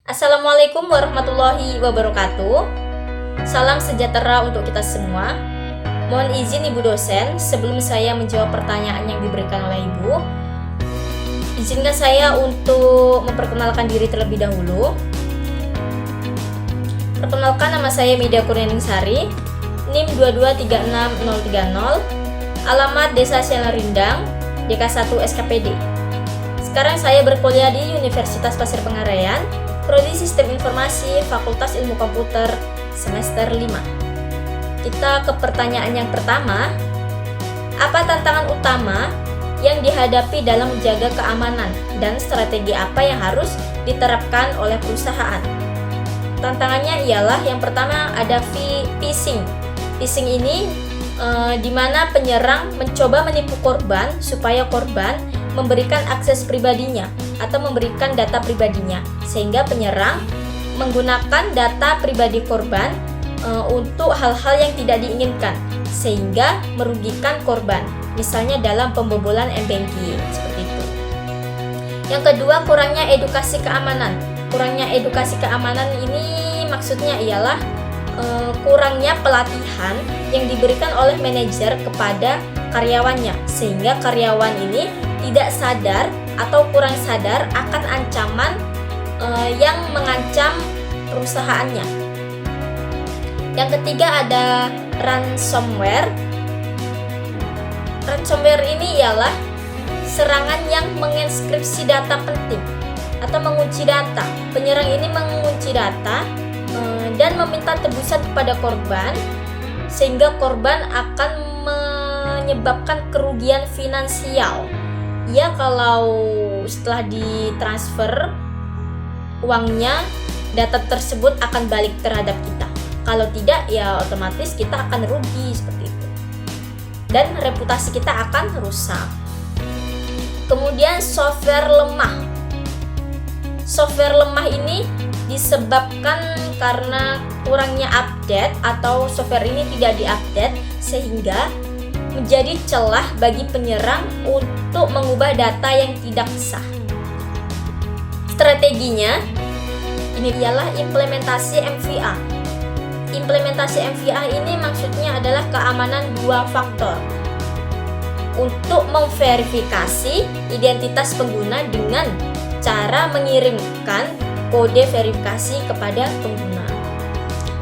Assalamualaikum warahmatullahi wabarakatuh. Salam sejahtera untuk kita semua. Mohon izin Ibu dosen, sebelum saya menjawab pertanyaan yang diberikan oleh Ibu, izinkan saya untuk memperkenalkan diri terlebih dahulu. Perkenalkan, nama saya Media Kurnianingsari, NIM 2236030, alamat Desa Sialarindang, DK1 SKPD. Sekarang saya berkuliah di Universitas Pasir Pengarayan, Prodi Sistem Informasi, Fakultas Ilmu Komputer, semester 5. Kita ke pertanyaan yang pertama. Apa tantangan utama yang dihadapi dalam menjaga keamanan dan strategi apa yang harus diterapkan oleh perusahaan? Tantangannya ialah yang pertama ada phishing. Phishing ini di mana penyerang mencoba menipu korban supaya korban memberikan akses pribadinya atau memberikan data pribadinya, sehingga penyerang menggunakan data pribadi korban untuk hal-hal yang tidak diinginkan, sehingga merugikan korban, misalnya dalam pembobolan m-banking seperti itu. Yang kedua, kurangnya edukasi keamanan. Kurangnya edukasi keamanan ini maksudnya ialah kurangnya pelatihan yang diberikan oleh manajer kepada karyawannya, sehingga karyawan ini tidak sadar atau kurang sadar akan ancaman yang mengancam perusahaannya. Yang ketiga ada ransomware. Ransomware ini ialah serangan yang menginskripsi data penting atau mengunci data. Penyerang ini mengunci data dan meminta tebusan kepada korban, sehingga korban akan menyebabkan kerugian finansial. Ya, kalau setelah ditransfer uangnya, data tersebut akan balik terhadap kita. Kalau tidak, ya otomatis kita akan rugi seperti itu. Dan reputasi kita akan rusak. Kemudian software lemah. Software lemah ini disebabkan karena kurangnya update atau software ini tidak diupdate, sehingga menjadi celah bagi penyerang untuk mengubah data yang tidak sah. Strateginya ini ialah implementasi MVA. Implementasi MVA ini maksudnya adalah keamanan dua faktor untuk memverifikasi identitas pengguna dengan cara mengirimkan kode verifikasi kepada pengguna.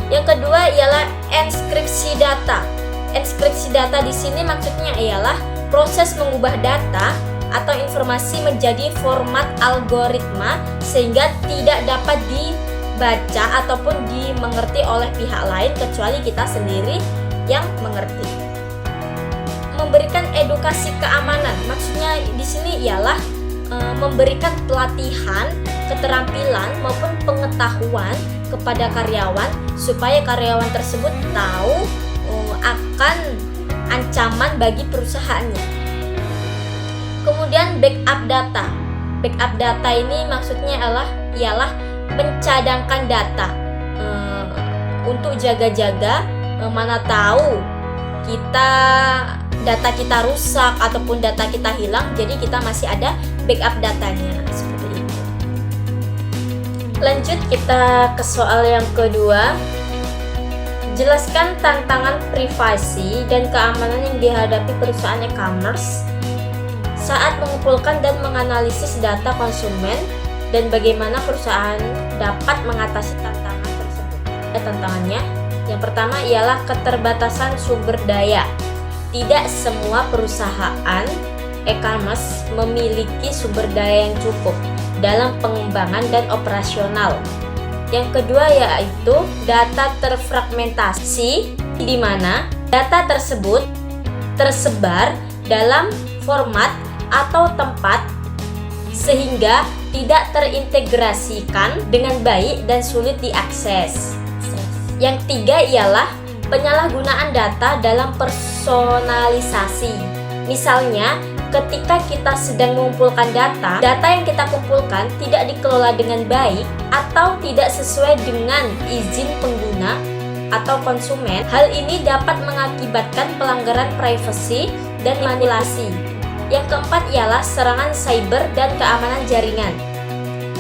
Yang kedua ialah enskripsi data. Enskripsi data di sini maksudnya ialah proses mengubah data atau informasi menjadi format algoritma sehingga tidak dapat dibaca ataupun dimengerti oleh pihak lain kecuali kita sendiri yang mengerti. Memberikan edukasi keamanan, maksudnya di sini ialah memberikan pelatihan, keterampilan maupun pengetahuan kepada karyawan supaya karyawan tersebut tahu akan ancaman bagi perusahaannya. Kemudian backup data. Backup data ini maksudnya ialah mencadangkan data untuk jaga-jaga, mana tahu data kita rusak ataupun data kita hilang, jadi kita masih ada backup datanya seperti itu. Lanjut kita ke soal yang kedua. Jelaskan tantangan privasi dan keamanan yang dihadapi perusahaan e-commerce saat mengumpulkan dan menganalisis data konsumen dan bagaimana perusahaan dapat mengatasi tantangan tersebut. Tantangannya, yang pertama ialah keterbatasan sumber daya. Tidak semua perusahaan e-commerce memiliki sumber daya yang cukup dalam pengembangan dan operasional. Yang kedua yaitu data terfragmentasi, di mana data tersebut tersebar dalam format atau tempat sehingga tidak terintegrasikan dengan baik dan sulit diakses. Yang tiga ialah penyalahgunaan data dalam personalisasi. Misalnya, ketika kita sedang mengumpulkan data yang kita kumpulkan tidak dikelola dengan baik atau tidak sesuai dengan izin pengguna atau konsumen, hal ini dapat mengakibatkan pelanggaran privasi dan manipulasi. Yang keempat ialah serangan cyber dan keamanan jaringan.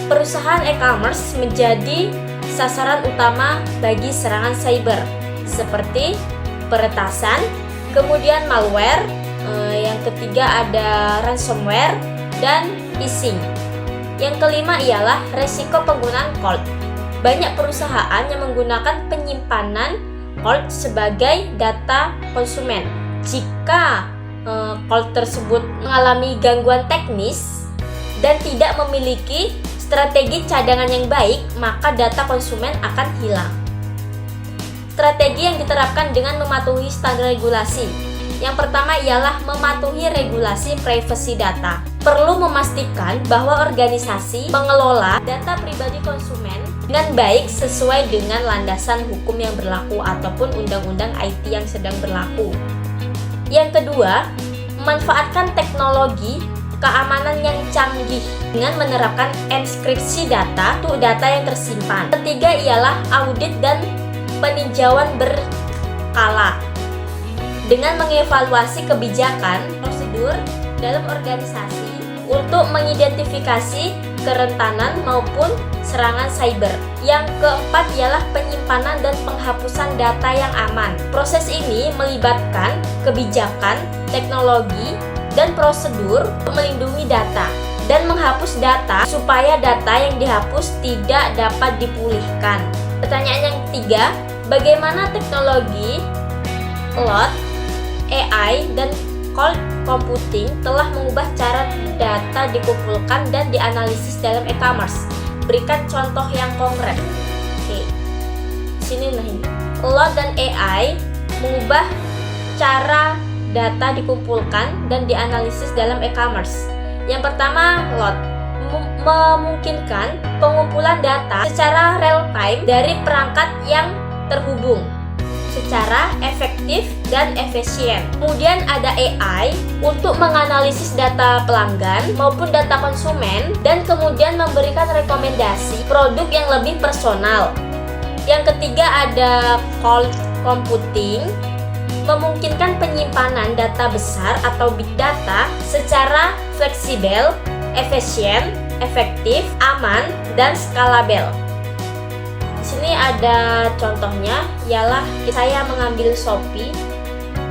perusahaan e-commerce menjadi sasaran utama bagi serangan cyber seperti peretasan, kemudian malware, yang ketiga ada ransomware dan phishing. Yang kelima ialah resiko penggunaan cold. Banyak perusahaan yang menggunakan penyimpanan cold sebagai data konsumen. Jika cold tersebut mengalami gangguan teknis dan tidak memiliki strategi cadangan yang baik, maka data konsumen akan hilang. Strategi yang diterapkan dengan mematuhi standar regulasi. Yang pertama ialah mematuhi regulasi privasi data. Perlu memastikan bahwa organisasi mengelola data pribadi konsumen dengan baik sesuai dengan landasan hukum yang berlaku ataupun undang-undang IT yang sedang berlaku. Yang kedua, memanfaatkan teknologi keamanan yang canggih dengan menerapkan enkripsi data untuk data yang tersimpan. Ketiga ialah audit dan peninjauan berkala dengan mengevaluasi kebijakan prosedur dalam organisasi untuk mengidentifikasi kerentanan maupun serangan cyber. Yang keempat ialah penyimpanan dan penghapusan data yang aman. Proses ini melibatkan kebijakan, teknologi, dan prosedur untuk melindungi data dan menghapus data supaya data yang dihapus tidak dapat dipulihkan. Pertanyaan yang ketiga, bagaimana teknologi cloud, AI, dan cloud computing telah mengubah cara data dikumpulkan dan dianalisis dalam e-commerce? Berikan contoh yang konkret. Oke, sini nih. Cloud dan AI mengubah cara data dikumpulkan dan dianalisis dalam e-commerce. Yang pertama, cloud memungkinkan pengumpulan data secara real time dari perangkat yang terhubung secara efektif dan efisien. Kemudian ada AI untuk menganalisis data pelanggan maupun data konsumen dan kemudian memberikan rekomendasi produk yang lebih personal. Yang ketiga ada cloud computing, memungkinkan penyimpanan data besar atau big data secara fleksibel, efisien, efektif, aman, dan skalabel. Di sini ada contohnya, ialah saya mengambil Shopee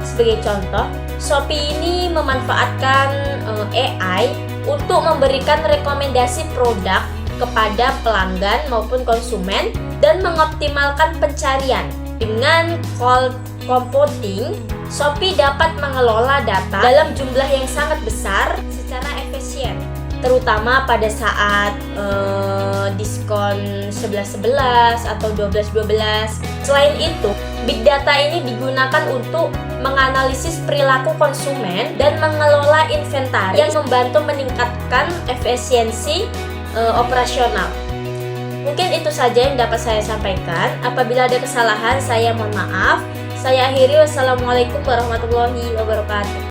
sebagai contoh. Shopee ini memanfaatkan AI untuk memberikan rekomendasi produk kepada pelanggan maupun konsumen dan mengoptimalkan pencarian. Dengan cloud computing, Shopee dapat mengelola data dalam jumlah yang sangat besar secara efisien, terutama pada saat diskon 11.11 atau 12.12. Selain itu, big data ini digunakan untuk menganalisis perilaku konsumen dan mengelola inventaris yang membantu meningkatkan efisiensi operasional. Mungkin itu saja yang dapat saya sampaikan. Apabila ada kesalahan, saya mohon maaf. Saya akhiri. Wassalamualaikum warahmatullahi wabarakatuh.